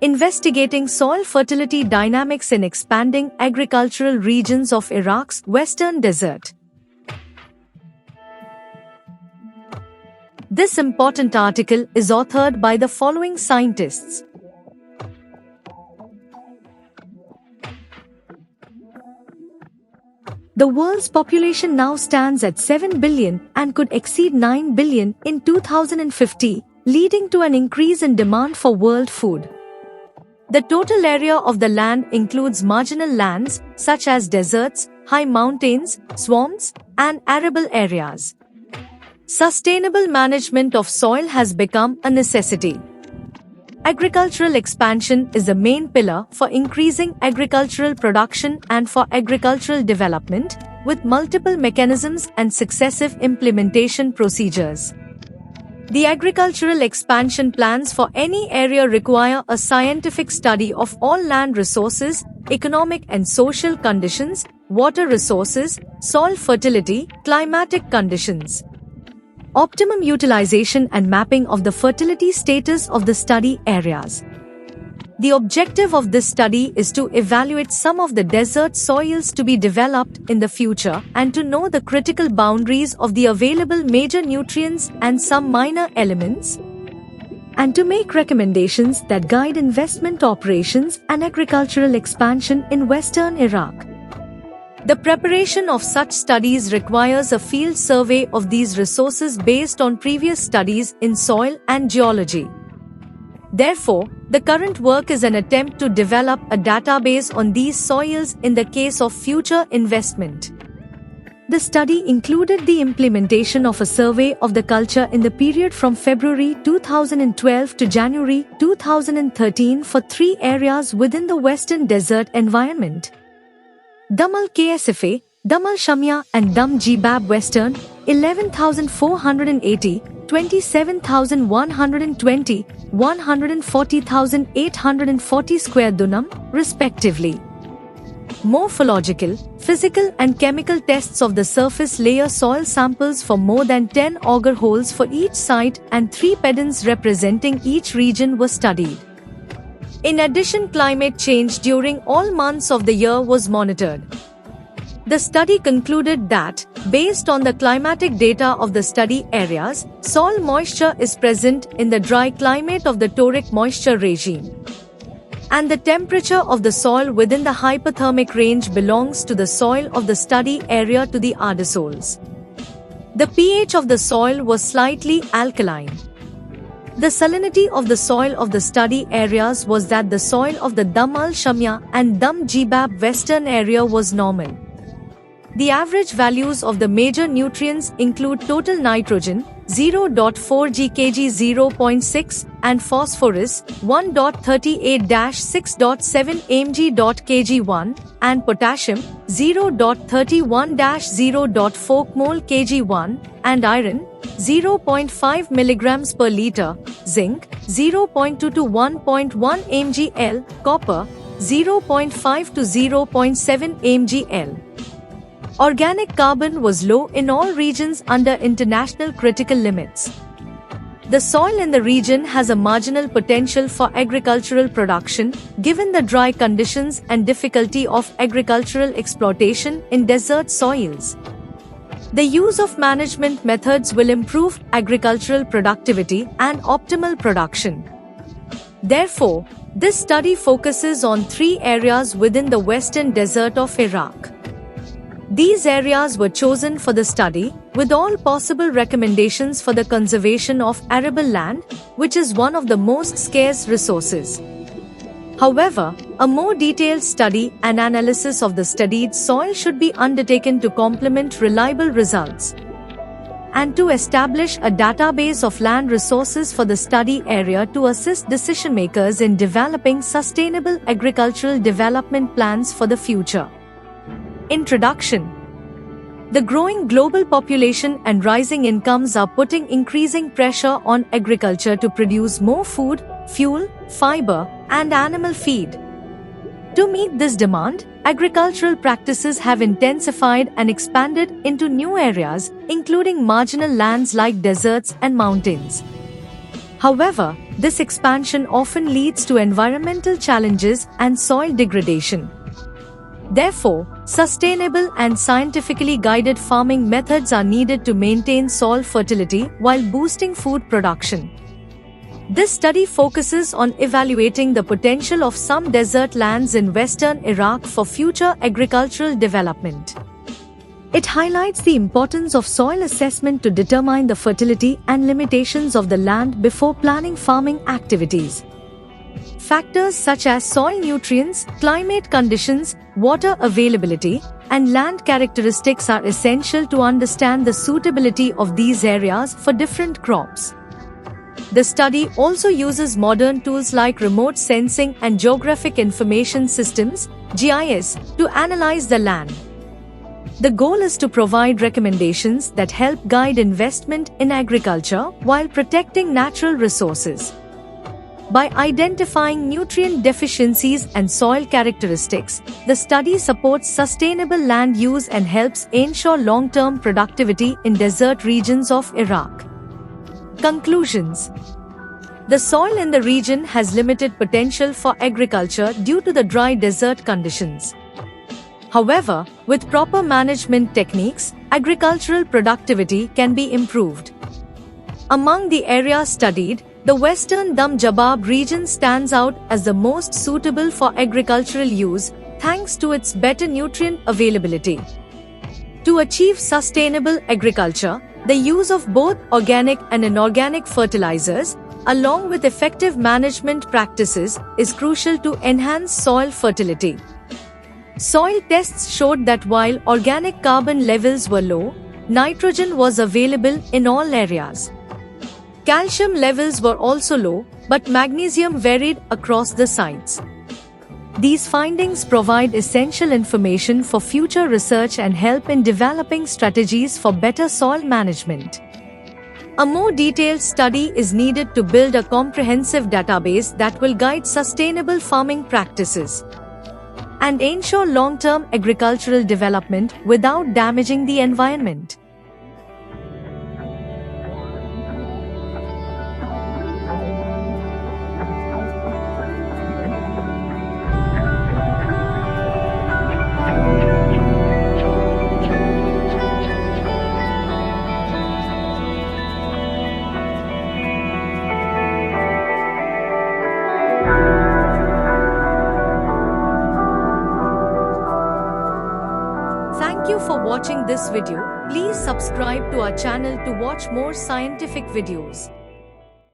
investigating soil fertility dynamics in expanding agricultural regions of Iraq's western desert. This important article is authored by the following scientists. The world's population now stands at 7 billion and could exceed 9 billion in 2050, leading to an increase in demand for world food. The total area of the land includes marginal lands, such as deserts, high mountains, swamps, and arable areas. Sustainable management of soil has become a necessity. Agricultural expansion is the main pillar for increasing agricultural production and for agricultural development, with multiple mechanisms and successive implementation procedures. The agricultural expansion plans for any area require a scientific study of all land resources, economic and social conditions, water resources, soil fertility, climatic conditions, optimum utilization and mapping of the fertility status of the study areas. The objective of this study is to evaluate some of the desert soils to be developed in the future and to know the critical boundaries of the available major nutrients and some minor elements, and to make recommendations that guide investment operations and agricultural expansion in western Iraq. The preparation of such studies requires a field survey of these resources based on previous studies in soil and geology. Therefore, the current work is an attempt to develop a database on these soils in the case of future investment. The study included the implementation of a survey of the culture in the period from February 2012 to January 2013 for 3 areas within the Western Desert environment: Dam al-KSFA, Dam al-Shamia and Dam Jibab Western, 11,480, 27,120, 140,840 square dunam, respectively. Morphological, physical and chemical tests of the surface layer soil samples for more than 10 auger holes for each site and 3 pedants representing each region were studied. In addition, climate change during all months of the year was monitored. The study concluded that, based on the climatic data of the study areas, soil moisture is present in the dry climate of the torric moisture regime, and the temperature of the soil within the hypothermic range belongs to the soil of the study area to the ardosols. The pH of the soil was slightly alkaline. The salinity of the soil of the study areas was that the soil of the Dam al-Shamia and Dam Jibab Western area was normal. The average values of the major nutrients include total nitrogen 0.4 g/kg 0.6 and phosphorus 1.38-6.7 mg/kg1 and potassium 0.31-0.4 mol/kg1 and iron 0.5 mg per liter, zinc 0.2 to 1.1 mgl, copper 0.5 to 0.7 mgl. Organic carbon was low in all regions under international critical limits. The soil in the region has a marginal potential for agricultural production, given the dry conditions and difficulty of agricultural exploitation in desert soils. The use of management methods will improve agricultural productivity and optimal production. Therefore, this study focuses on 3 areas within the Western Desert of Iraq. These areas were chosen for the study, with all possible recommendations for the conservation of arable land, which is one of the most scarce resources. However, a more detailed study and analysis of the studied soil should be undertaken to complement reliable results, and to establish a database of land resources for the study area to assist decision makers in developing sustainable agricultural development plans for the future. Introduction. The growing global population and rising incomes are putting increasing pressure on agriculture to produce more food, fuel, fiber, and animal feed. To meet this demand, agricultural practices have intensified and expanded into new areas, including marginal lands like deserts and mountains. However, this expansion often leads to environmental challenges and soil degradation. Therefore, sustainable and scientifically guided farming methods are needed to maintain soil fertility while boosting food production. This study focuses on evaluating the potential of some desert lands in western Iraq for future agricultural development. It highlights the importance of soil assessment to determine the fertility and limitations of the land before planning farming activities. Factors such as soil nutrients, climate conditions, water availability, and land characteristics are essential to understand the suitability of these areas for different crops. The study also uses modern tools like remote sensing and geographic information systems (GIS) to analyze the land. The goal is to provide recommendations that help guide investment in agriculture while protecting natural resources. By identifying nutrient deficiencies and soil characteristics, the study supports sustainable land use and helps ensure long-term productivity in desert regions of Iraq. Conclusions. The soil in the region has limited potential for agriculture due to the dry desert conditions. However, with proper management techniques, agricultural productivity can be improved. Among the areas studied, the western Dam Jabab region stands out as the most suitable for agricultural use, thanks to its better nutrient availability. To achieve sustainable agriculture, the use of both organic and inorganic fertilizers, along with effective management practices, is crucial to enhance soil fertility. Soil tests showed that while organic carbon levels were low, nitrogen was available in all areas. Calcium levels were also low, but magnesium varied across the sites. These findings provide essential information for future research and help in developing strategies for better soil management. A more detailed study is needed to build a comprehensive database that will guide sustainable farming practices and ensure long-term agricultural development without damaging the environment. Thank you for watching this video. Please subscribe to our channel to watch more scientific videos.